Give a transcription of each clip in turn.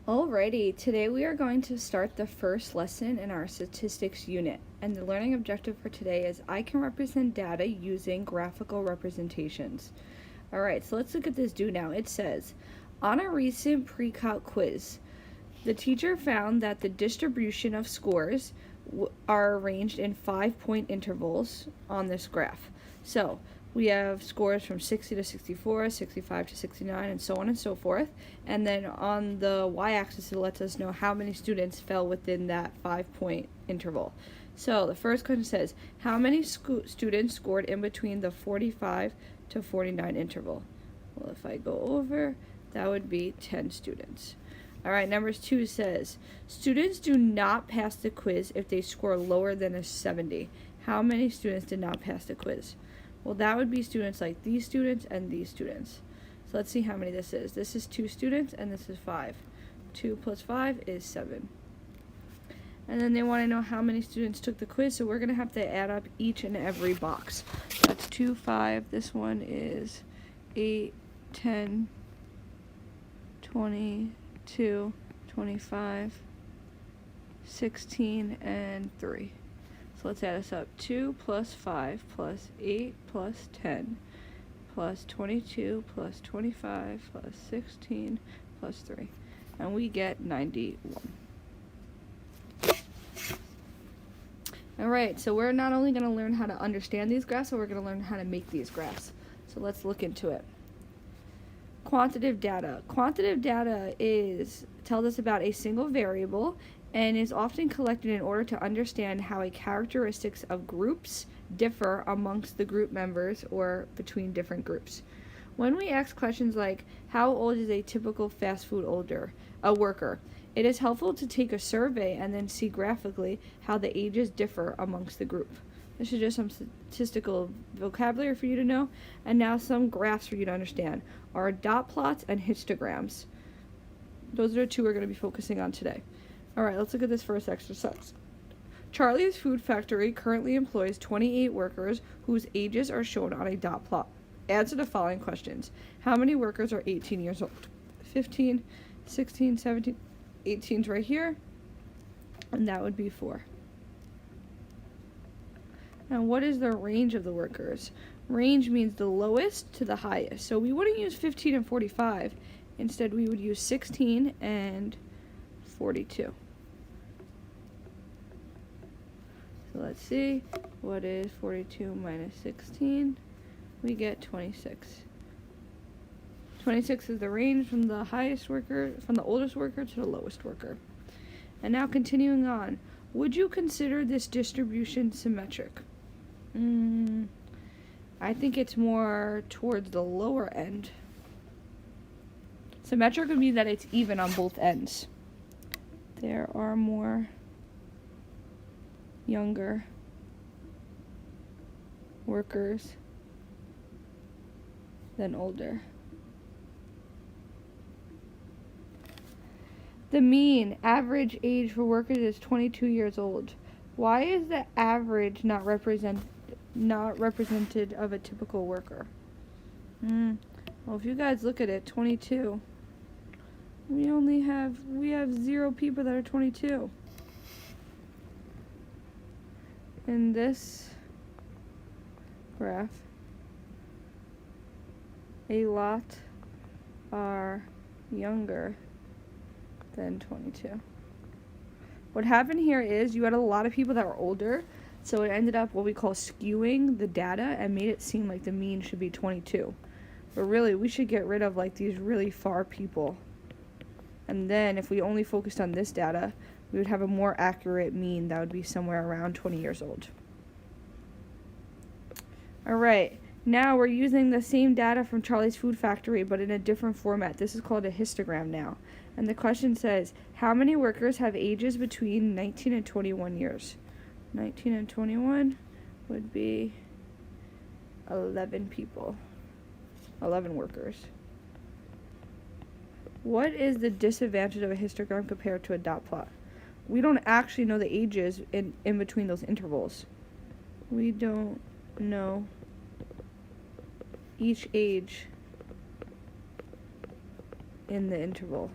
Alrighty, today we are going to start the first lesson in our statistics unit, and the learning objective for today is I can represent data using graphical representations. Alright, so let's look at this do now. It says, on a recent pre-calc quiz, the teacher found that the distribution of scores are arranged in 5-point intervals on this graph. So we have scores from 60 to 64, 65 to 69, and so on and so forth. And then on the y-axis, it lets us know how many students fell within that 5-point interval. So the first question says, how many students scored in between the 45 to 49 interval? Well, if I go over, that would be 10 students. All right, number 2 says, students do not pass the quiz if they score lower than a 70. How many students did not pass the quiz? Well, that would be students like these students and these students. So let's see how many this is. This is 2 students and this is 5. 2 plus 5 is 7. And then they want to know how many students took the quiz, so we're going to have to add up each and every box. That's 2, 5. This one is 8, 10, 22, 25, 16, and 3. So let's add this up. 2 plus 5 plus 8 plus 10 plus 22 plus 25 plus 16 plus 3. And we get 91. Alright, so we're not only going to learn how to understand these graphs, but we're going to learn how to make these graphs. So let's look into it. Quantitative data. Quantitative data tells us about a single variable and is often collected in order to understand how a characteristics of groups differ amongst the group members or between different groups. When we ask questions like, how old is a typical fast food worker, it is helpful to take a survey and then see graphically how the ages differ amongst the group. This is just some statistical vocabulary for you to know, and now some graphs for you to understand are dot plots and histograms. Those are the two we're going to be focusing on today. Alright, let's look at this first exercise. Charlie's Food Factory currently employs 28 workers whose ages are shown on a dot plot. Answer the following questions. How many workers are 18 years old? 15, 16, 17, 18's right here, and that would be 4. Now, what is the range of the workers? Range means the lowest to the highest. So we wouldn't use 15 and 45. Instead, we would use 16 and 42. So let's see. What is 42 minus 16? We get 26. 26 is the range from the oldest worker to the lowest worker. And now continuing on. Would you consider this distribution symmetric? I think it's more towards the lower end. Symmetric would mean that it's even on both ends. There are more younger workers than older. The mean average age for workers is 22 years old. Why is the average not representative of a typical worker? Well, if you guys look at it, 22. We have 0 people that are 22. In this graph, a lot are younger than 22. What happened here is you had a lot of people that were older, so it ended up what we call skewing the data and made it seem like the mean should be 22. But really, we should get rid of like these really far people. And then if we only focused on this data, we would have a more accurate mean that would be somewhere around 20 years old. Alright, now we're using the same data from Charlie's Food Factory, but in a different format. This is called a histogram now. And the question says, how many workers have ages between 19 and 21 years? 19 and 21 would be 11 people. 11 workers. What is the disadvantage of a histogram compared to a dot plot? We don't actually know the ages in between those intervals. We don't know each age in the interval.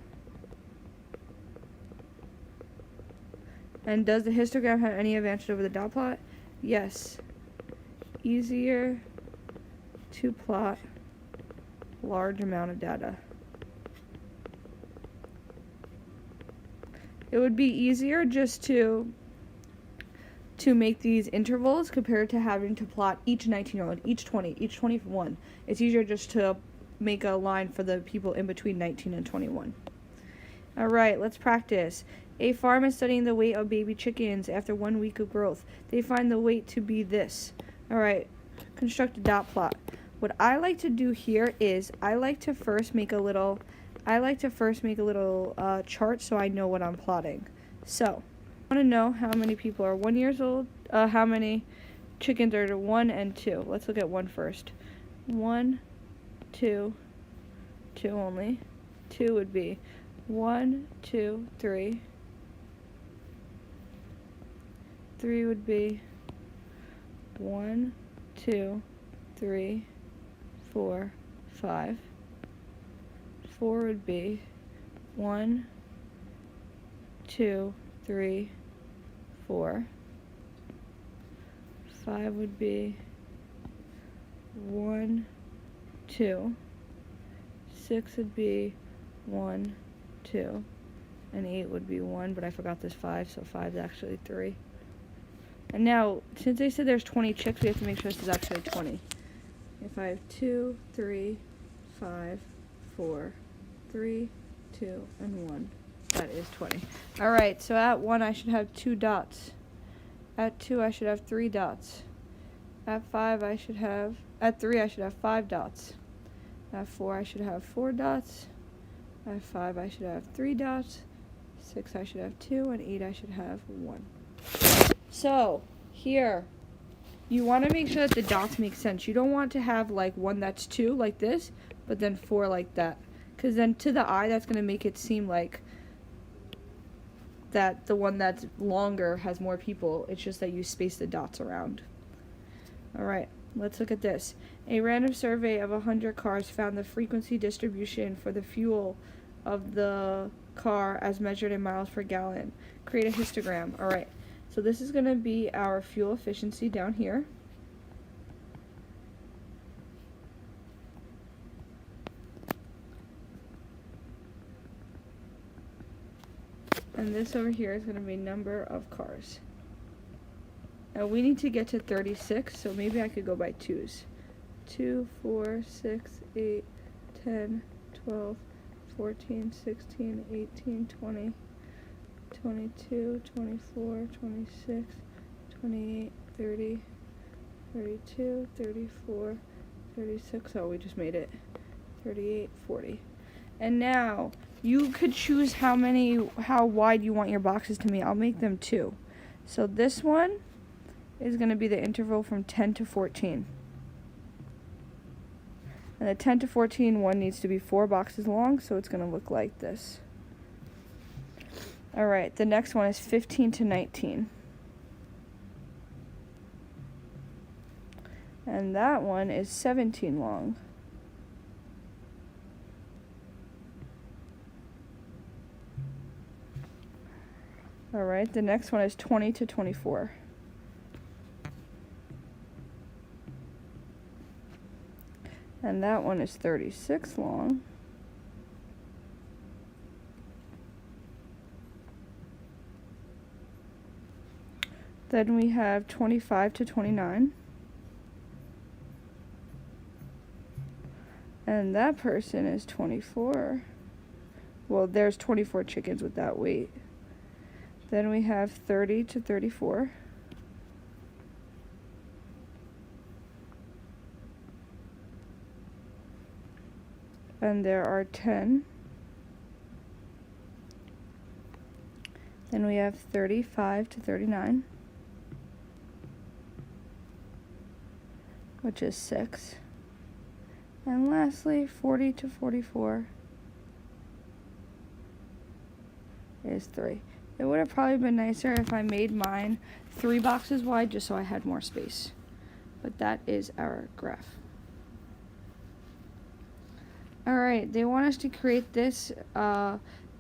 And does the histogram have any advantage over the dot plot? Yes. Easier to plot large amount of data. It would be easier just to make these intervals compared to having to plot each 19-year-old, each 20, each 21. It's easier just to make a line for the people in between 19 and 21. All right, let's practice. A farm is studying the weight of baby chickens after 1 week of growth. They find the weight to be this. All right, construct a dot plot. What I like to do here is I like to first make a little chart so I know what I'm plotting. So I want to know how many people are 1 year old, how many chickens are 1 and 2. Let's look at 1 first. 1, 2, 2 only. 2 would be 1, 2, 3. 3 would be 1, 2, 3, 4, 5. 4 would be 1, 2, 3, 4. 5 would be 1, 2. 6 would be 1, 2. And 8 would be 1, but I forgot this 5, so 5 is actually 3. And now, since they said there's 20 chicks, we have to make sure this is actually 20. If I have 2, 3, 5, 4, 3, 2, and 1, that is 20. Alright, so at 1 I should have 2 dots. At 2 I should have 3 dots. At 3 I should have 5 dots. At 4 I should have 4 dots. At 5 I should have 3 dots. 6 I should have 2, and 8 I should have 1. So, here, you want to make sure that the dots make sense. You don't want to have like one that's 2 like this, but then 4 like that. Because then to the eye, that's going to make it seem like that the one that's longer has more people. It's just that you space the dots around. Alright, let's look at this. A random survey of 100 cars found the frequency distribution for the fuel of the car as measured in miles per gallon. Create a histogram. Alright, so this is going to be our fuel efficiency down here. And this over here is going to be number of cars. Now we need to get to 36, so maybe I could go by 2s. 2, 4, 6, 8, 10, 12, 14, 16, 18, 20, 22, 24, 26, 28, 30, 32, 34, 36. Oh, we just made it. 38, 40. And now you could choose how wide you want your boxes to be. I'll make them 2. So this one is going to be the interval from 10 to 14. And the 10 to 14 one needs to be 4 boxes long, so it's going to look like this. Alright, the next one is 15 to 19. And that one is 17 long. Alright, the next one is 20 to 24. And that one is 36 long. Then we have 25 to 29. And that person is 24. Well, there's 24 chickens with that weight. Then we have 30 to 34. And there are 10. Then we have 35 to 39, which is 6. And lastly, 40 to 44 is 3. It would have probably been nicer if I made mine 3 boxes wide just so I had more space. But that is our graph. Alright, they want us to create this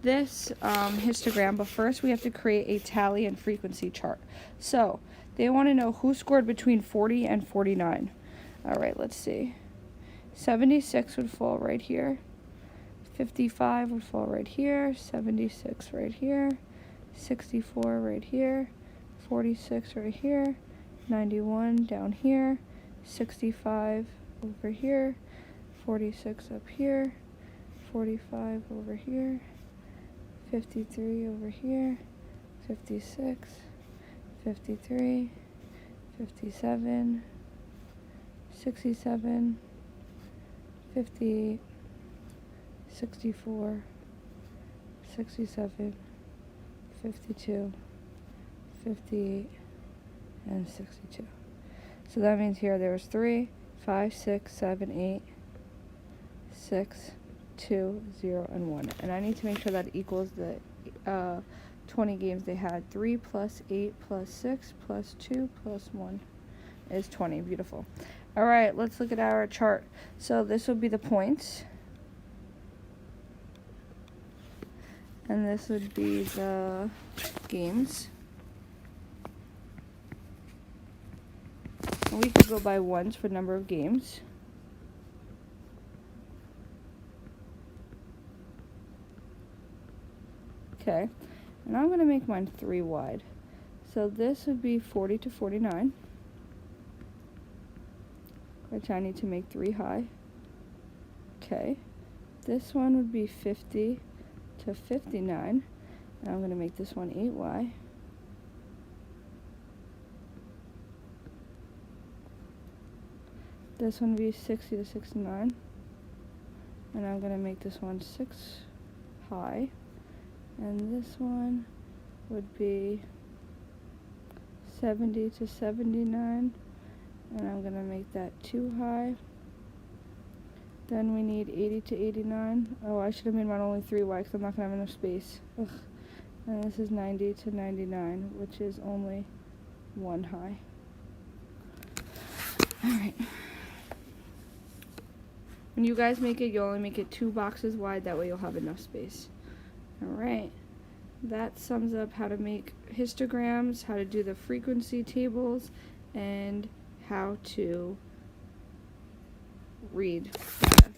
this histogram, but first we have to create a tally and frequency chart. So they want to know who scored between 40 and 49. All right, let's see. 76 would fall right here. 55 would fall right here. 76 right here. 64 right here. 46 right here. 91 down here. 65 over here. 46 up here. 45 over here. 53 over here. 56. 53. 57. 67. 58. 64. 67. 52. 58. And 62. So that means here there was 3, 5, 6, 7, 8, 6, 2, 0, and 1. And I need to make sure that equals the 20 games they had. 3 plus 8 plus 6 plus 2 plus 1 is 20. Beautiful. All right, let's look at our chart. So this will be the points. And this would be the games. And we could go by ones for number of games. Okay, and I'm going to make mine 3 wide. So this would be 40 to 49, which I need to make 3 high. Okay, this one would be 50 to 59, and I'm going to make this one 8y. This one would be 60 to 69, and I'm going to make this one 6 high. And this one would be 70 to 79, and I'm going to make that 2 high. Then we need 80 to 89. Oh, I should have made mine only 3 wide because I'm not going to have enough space. Ugh. And this is 90 to 99, which is only 1 high. Alright. When you guys make it, you'll only make it 2 boxes wide. That way you'll have enough space. Alright, that sums up how to make histograms, how to do the frequency tables, and how to read data.